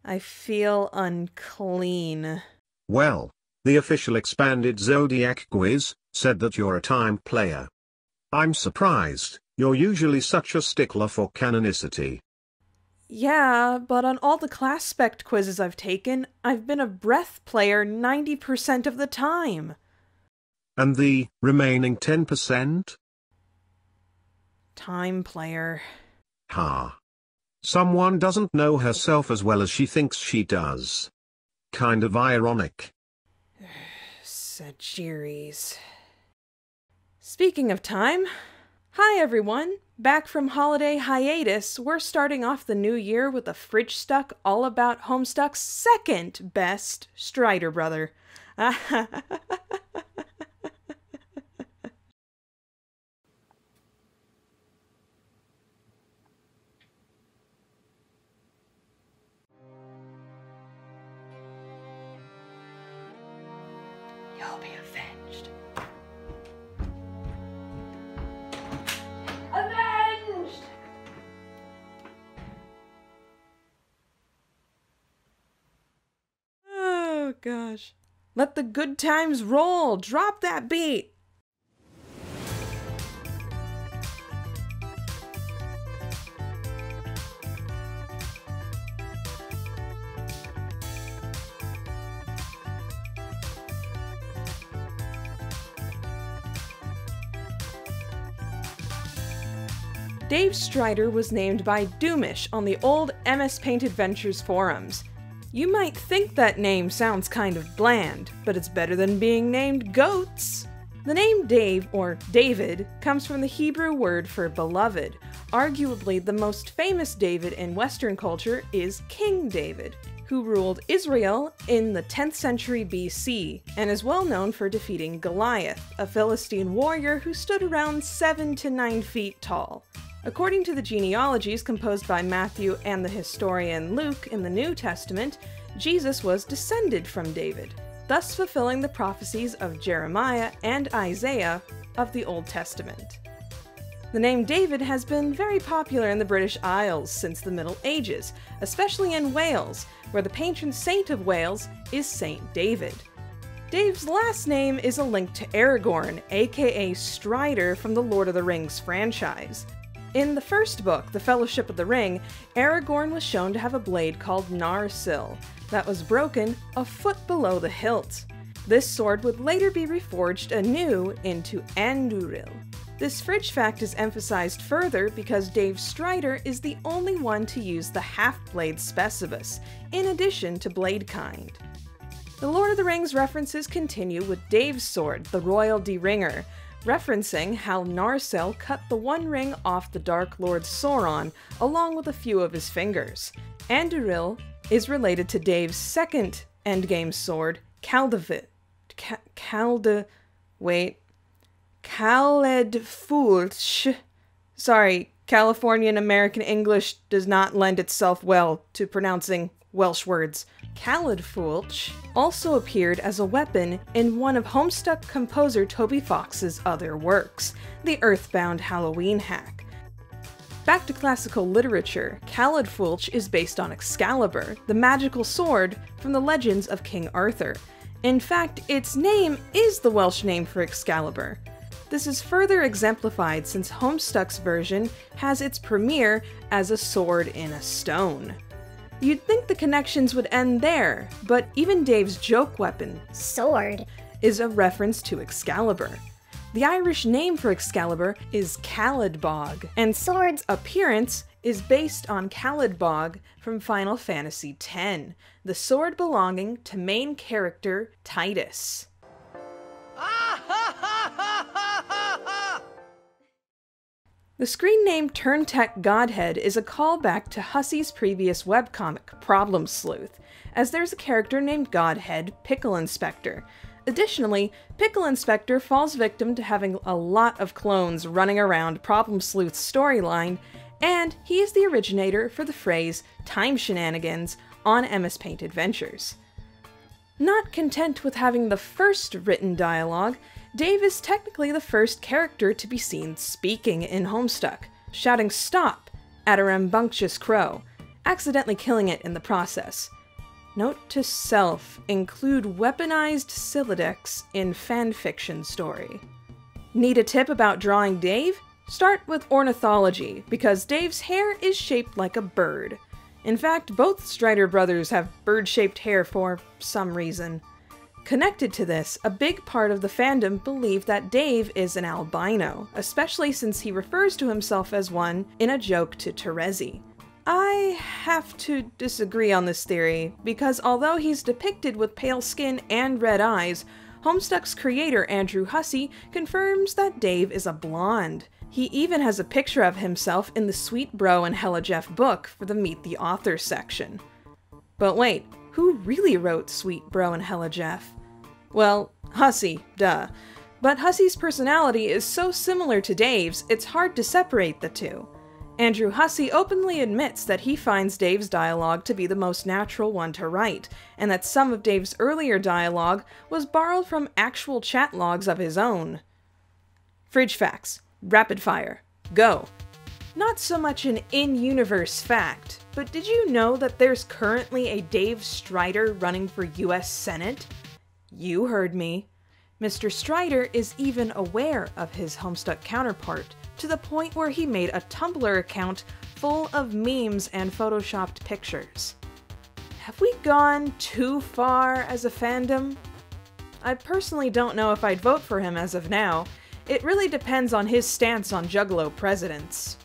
I feel unclean. Well, the official expanded Zodiac quiz said that you're a time player. I'm surprised, you're usually such a stickler for canonicity. Yeah, but on all the class spec quizzes I've taken, I've been a breath player 90% of the time. And the remaining 10%? Time player. Ha. Someone doesn't know herself as well as she thinks she does. Kind of ironic. Sagittarius. Speaking of time, hi everyone! Back from holiday hiatus, we're starting off the new year with a Fridgestuck all about Homestuck's second best Strider brother. You'll be avenged. Avenged! Oh gosh. Let the good times roll. Drop that beat. Dave Strider was named by Doomish on the old MS Paint Adventures forums. You might think that name sounds kind of bland, but it's better than being named Goats. The name Dave, or David, comes from the Hebrew word for beloved. Arguably the most famous David in Western culture is King David, who ruled Israel in the 10th century BC, and is well known for defeating Goliath, a Philistine warrior who stood around 7 to 9 feet tall. According to the genealogies composed by Matthew and the historian Luke in the New Testament, Jesus was descended from David, thus fulfilling the prophecies of Jeremiah and Isaiah of the Old Testament. The name David has been very popular in the British Isles since the Middle Ages, especially in Wales, where the patron saint of Wales is Saint David. Dave's last name is a link to Aragorn, aka Strider from the Lord of the Rings franchise. In the first book, The Fellowship of the Ring, Aragorn was shown to have a blade called Narsil that was broken a foot below the hilt. This sword would later be reforged anew into Anduril. This fridge fact is emphasized further because Dave Strider is the only one to use the half-blade specibus, in addition to Bladekind. The Lord of the Rings references continue with Dave's sword, the Royal D-Ringer, referencing how Narsil cut the One Ring off the Dark Lord Sauron, along with a few of his fingers. Anduril is related to Dave's second endgame sword, Caledfulch. Sorry, Californian American English does not lend itself well to pronouncing Welsh words. Caledfulch also appeared as a weapon in one of Homestuck composer Toby Fox's other works, the Earthbound Halloween hack. Back to classical literature, Caledfulch is based on Excalibur, the magical sword from the legends of King Arthur. In fact, its name is the Welsh name for Excalibur. This is further exemplified since Homestuck's version has its premiere as a sword in a stone. You'd think the connections would end there, but even Dave's joke weapon, sword, is a reference to Excalibur. The Irish name for Excalibur is Caladbog, and sword's appearance is based on Caladbog from Final Fantasy X, the sword belonging to main character Titus. The screen name Turntech Godhead is a callback to Hussey's previous webcomic, Problem Sleuth, as there's a character named Godhead, Pickle Inspector. Additionally, Pickle Inspector falls victim to having a lot of clones running around Problem Sleuth's storyline, and he is the originator for the phrase time shenanigans on MS Paint Adventures. Not content with having the first written dialogue, Dave is technically the first character to be seen speaking in Homestuck, shouting "stop" at a rambunctious crow, accidentally killing it in the process. Note to self, include weaponized Silodex in fanfiction story. Need a tip about drawing Dave? Start with ornithology, because Dave's hair is shaped like a bird. In fact, both Strider brothers have bird-shaped hair for some reason. Connected to this, a big part of the fandom believe that Dave is an albino, especially since he refers to himself as one in a joke to Terezi. I have to disagree on this theory, because although he's depicted with pale skin and red eyes, Homestuck's creator Andrew Hussie confirms that Dave is a blonde. He even has a picture of himself in the Sweet Bro and Hella Jeff book for the Meet the Author section. But wait, who really wrote Sweet Bro and Hella Jeff? Well, Hussie, duh. But Hussie's personality is so similar to Dave's, it's hard to separate the two. Andrew Hussie openly admits that he finds Dave's dialogue to be the most natural one to write, and that some of Dave's earlier dialogue was borrowed from actual chat logs of his own. Fridge facts. Rapid fire. Go. Not so much an in-universe fact, but did you know that there's currently a Dave Strider running for US Senate? You heard me. Mr. Strider is even aware of his Homestuck counterpart, to the point where he made a Tumblr account full of memes and photoshopped pictures. Have we gone too far as a fandom? I personally don't know if I'd vote for him as of now. It really depends on his stance on Juggalo presidents.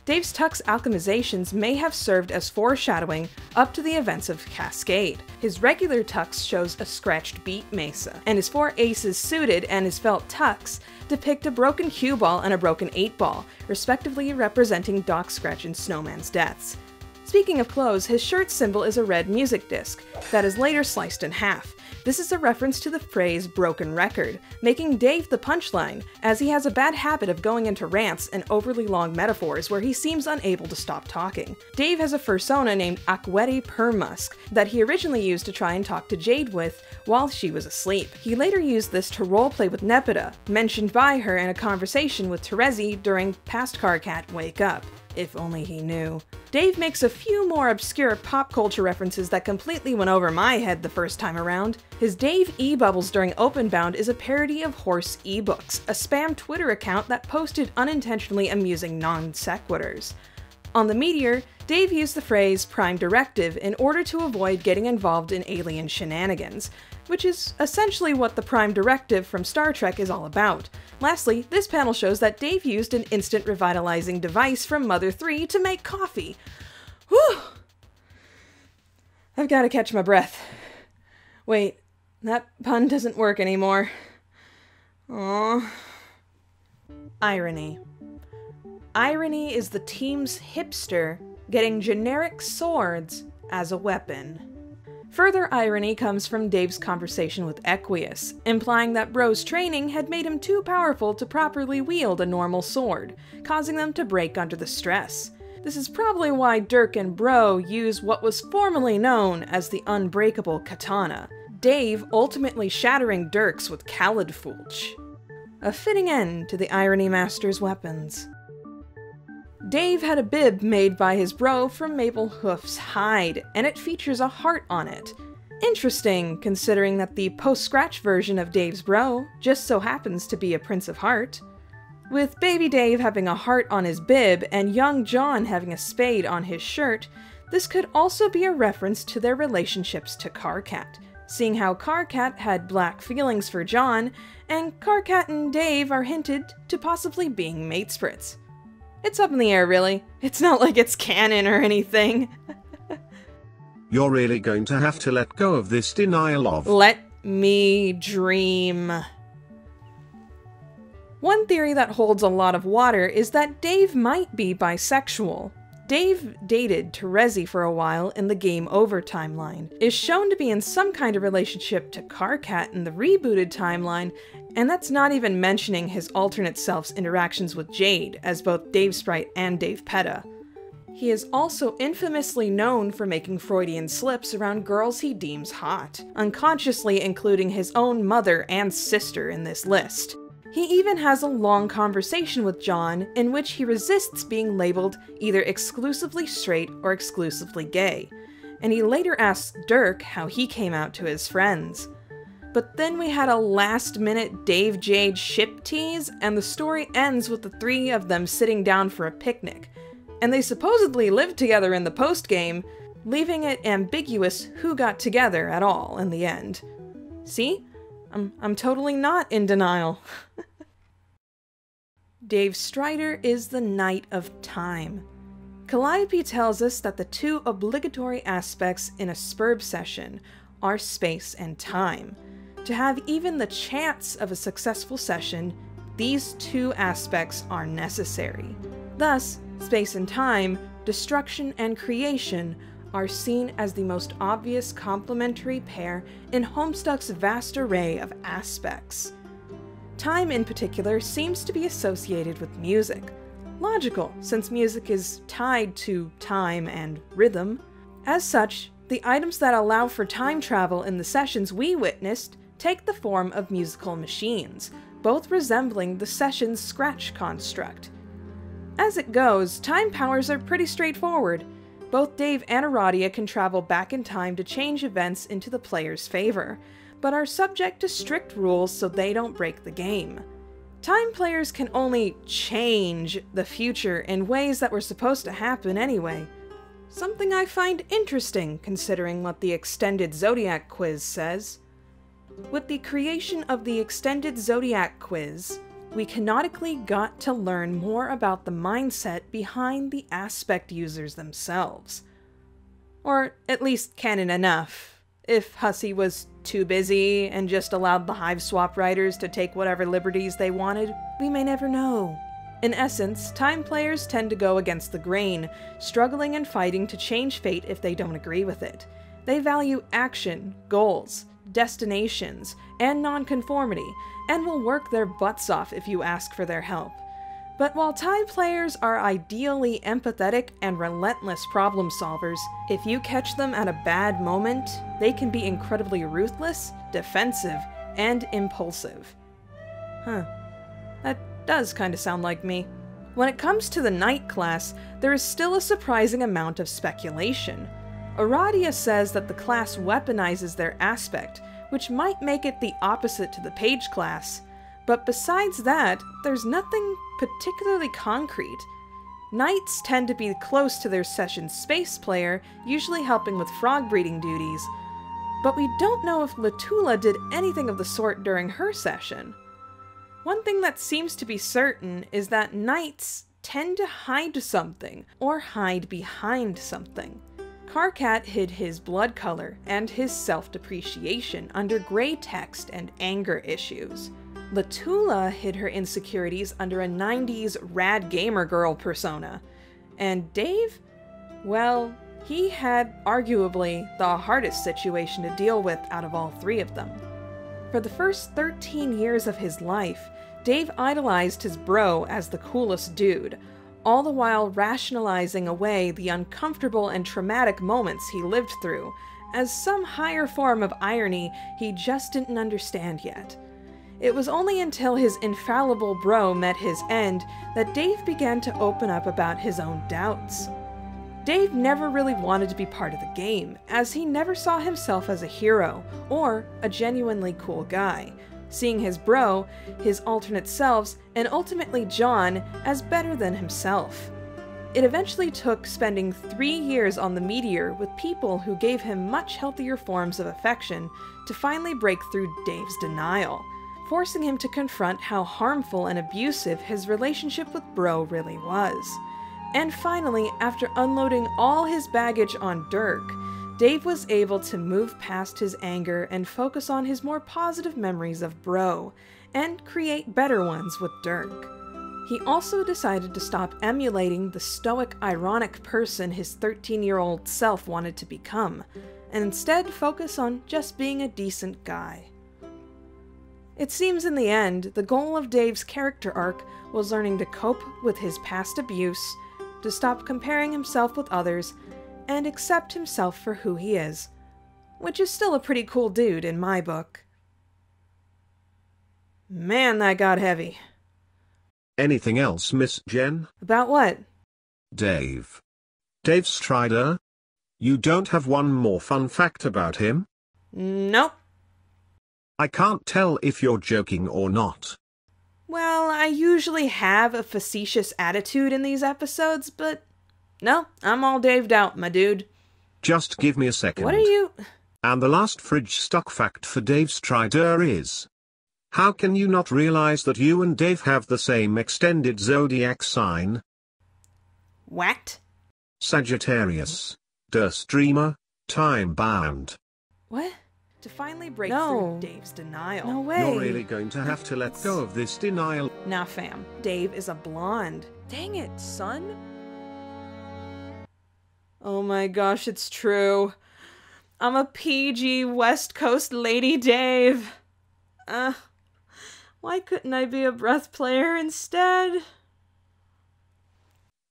Dave's Tuck's alchemizations may have served as foreshadowing up to the events of Cascade. His regular tux shows a scratched beat mesa, and his 4 aces suited and his felt tux depict a broken cue ball and a broken 8-ball, respectively representing Doc Scratch and Snowman's deaths. Speaking of clothes, his shirt symbol is a red music disc that is later sliced in half. This is a reference to the phrase broken record, making Dave the punchline, as he has a bad habit of going into rants and overly long metaphors where he seems unable to stop talking. Dave has a fursona named Akwedi Permusk that he originally used to try and talk to Jade with while she was asleep. He later used this to roleplay with Nepeta, mentioned by her in a conversation with Terezi during Past Carcat Wake Up. If only he knew. Dave makes a few more obscure pop culture references that completely went over my head the first time around. His Dave E-Bubbles during Openbound is a parody of Horse eBooks, a spam Twitter account that posted unintentionally amusing non-sequiturs. On the Meteor, Dave used the phrase Prime Directive in order to avoid getting involved in alien shenanigans, which is essentially what the Prime Directive from Star Trek is all about. Lastly, this panel shows that Dave used an instant revitalizing device from Mother 3 to make coffee. Whew! I've got to catch my breath. Wait, that pun doesn't work anymore. Aww. Irony. Irony is the team's hipster getting generic swords as a weapon. Further irony comes from Dave's conversation with Equius, implying that Bro's training had made him too powerful to properly wield a normal sword, causing them to break under the stress. This is probably why Dirk and Bro use what was formerly known as the unbreakable katana, Dave ultimately shattering Dirk's with Khalidfulch. A fitting end to the Irony Master's weapons. Dave had a bib made by his bro from Maple Hoof's hide, and it features a heart on it. Interesting, considering that the post-scratch version of Dave's bro just so happens to be a Prince of Heart. With Baby Dave having a heart on his bib and young John having a spade on his shirt, this could also be a reference to their relationships to Carcat, seeing how Carcat had black feelings for John, and Carcat and Dave are hinted to possibly being matesprits. It's up in the air, really. It's not like it's canon or anything. You're really going to have to let go of this denial of. Let me dream. One theory that holds a lot of water is that Dave might be bisexual. Dave dated Terezi for a while in the Game Over timeline, is shown to be in some kind of relationship to Carcat in the rebooted timeline, and that's not even mentioning his alternate self's interactions with Jade, as both Dave Sprite and Dave Peta. He is also infamously known for making Freudian slips around girls he deems hot, unconsciously including his own mother and sister in this list. He even has a long conversation with John in which he resists being labeled either exclusively straight or exclusively gay. and he later asks Dirk how he came out to his friends. But then we had a last-minute Dave Jade ship tease, and the story ends with the three of them sitting down for a picnic. And they supposedly lived together in the postgame, leaving it ambiguous who got together at all in the end. See? I'm totally not in denial. Dave Strider is the Knight of Time. Calliope tells us that the two obligatory aspects in a SPURB session are space and time. To have even the chance of a successful session, these two aspects are necessary. Thus, space and time, destruction and creation, are seen as the most obvious complementary pair in Homestuck's vast array of aspects. Time in particular seems to be associated with music. Logical, since music is tied to time and rhythm. As such, the items that allow for time travel in the sessions we witnessed take the form of musical machines, both resembling the session's scratch construct. As it goes, time powers are pretty straightforward. Both Dave and Aradia can travel back in time to change events into the player's favor, but are subject to strict rules so they don't break the game. Time players can only change the future in ways that were supposed to happen anyway. Something I find interesting considering what the Extended Zodiac Quiz says. With the creation of the Extended Zodiac Quiz, we canonically got to learn more about the mindset behind the aspect users themselves. Or at least canon enough. If Hussey was too busy and just allowed the Hive Swap writers to take whatever liberties they wanted, we may never know. In essence, time players tend to go against the grain, struggling and fighting to change fate if they don't agree with it. They value action, goals, destinations, and nonconformity, and will work their butts off if you ask for their help. But while time players are ideally empathetic and relentless problem solvers, if you catch them at a bad moment, they can be incredibly ruthless, defensive, and impulsive. That does kind of sound like me. When it comes to the Knight class, there is still a surprising amount of speculation. Aradia says that the class weaponizes their aspect, which might make it the opposite to the Page class. But besides that, there's nothing particularly concrete. Knights tend to be close to their session space player, usually helping with frog breeding duties. But we don't know if Latula did anything of the sort during her session. One thing that seems to be certain is that Knights tend to hide something, or hide behind something. Karkat hid his blood color and his self-depreciation under gray text and anger issues. Latula hid her insecurities under a 90s rad gamer girl persona. And Dave? Well, he had arguably the hardest situation to deal with out of all three of them. For the first 13 years of his life, Dave idolized his bro as the coolest dude, all the while rationalizing away the uncomfortable and traumatic moments he lived through, as some higher form of irony he just didn't understand yet. It was only until his infallible bro met his end that Dave began to open up about his own doubts. Dave never really wanted to be part of the game, as he never saw himself as a hero, or a genuinely cool guy, seeing his bro, his alternate selves, and ultimately John as better than himself. It eventually took spending 3 years on the Meteor with people who gave him much healthier forms of affection to finally break through Dave's denial, forcing him to confront how harmful and abusive his relationship with bro really was. And finally, after unloading all his baggage on Dirk, Dave was able to move past his anger and focus on his more positive memories of bro, and create better ones with Dirk. He also decided to stop emulating the stoic, ironic person his 13-year-old self wanted to become, and instead focus on just being a decent guy. It seems in the end, the goal of Dave's character arc was learning to cope with his past abuse, to stop comparing himself with others, and accept himself for who he is, which is still a pretty cool dude in my book. Man, that got heavy. Anything else, Miss Jen? About what? Dave. Dave Strider? You don't have one more fun fact about him? Nope. I can't tell if you're joking or not. Well, I usually have a facetious attitude in these episodes, but no, I'm all Daved out, my dude. Just give me a second. What are you... And the last Fridgestuck fact for Dave Strider is: how can you not realize that you and Dave have the same extended zodiac sign? What? Sagittarius. Der Streamer, time-bound. What? To finally break through Dave's denial. No way. You're really going to have to let go of this denial. Nah, fam. Dave is a blonde. Dang it, son. Oh my gosh, it's true. I'm a PG West Coast Lady Dave. Why couldn't I be a breath player instead?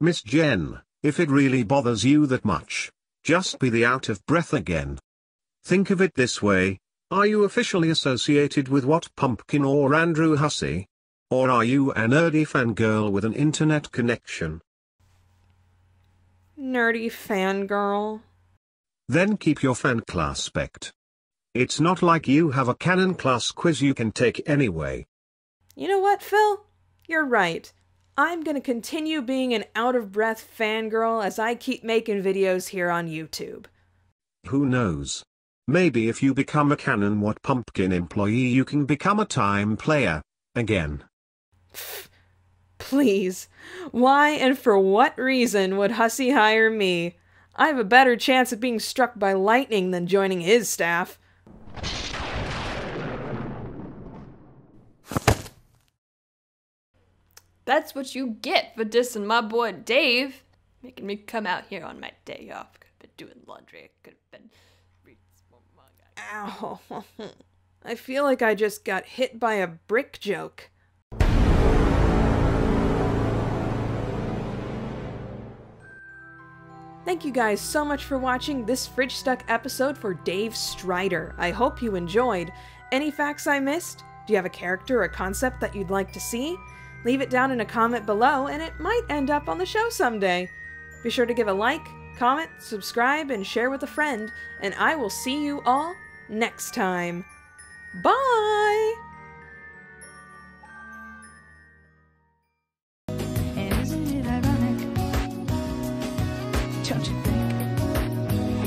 Miss Jen, if it really bothers you that much, just be the out of breath again. Think of it this way: are you officially associated with What Pumpkin or Andrew Hussey? Or are you a nerdy fangirl with an internet connection? Nerdy fangirl. Then keep your fan class spect. It's not like you have a canon class quiz you can take anyway. You know what, Phil? You're right. I'm gonna continue being an out-of-breath fangirl as I keep making videos here on YouTube. Who knows? Maybe if you become a canon What Pumpkin employee you can become a time player, again. Please. Why and for what reason would Hussey hire me? I have a better chance of being struck by lightning than joining his staff. That's what you get for dissing my boy Dave. Making me come out here on my day off. Could have been doing laundry. Could have been reading some more manga. Ow. I feel like I just got hit by a brick joke. Thank you guys so much for watching this Fridgestuck episode for Dave Strider. I hope you enjoyed. Any facts I missed? Do you have a character or concept that you'd like to see? Leave it down in a comment below and it might end up on the show someday. Be sure to give a like, comment, subscribe, and share with a friend, and I will see you all next time. Bye!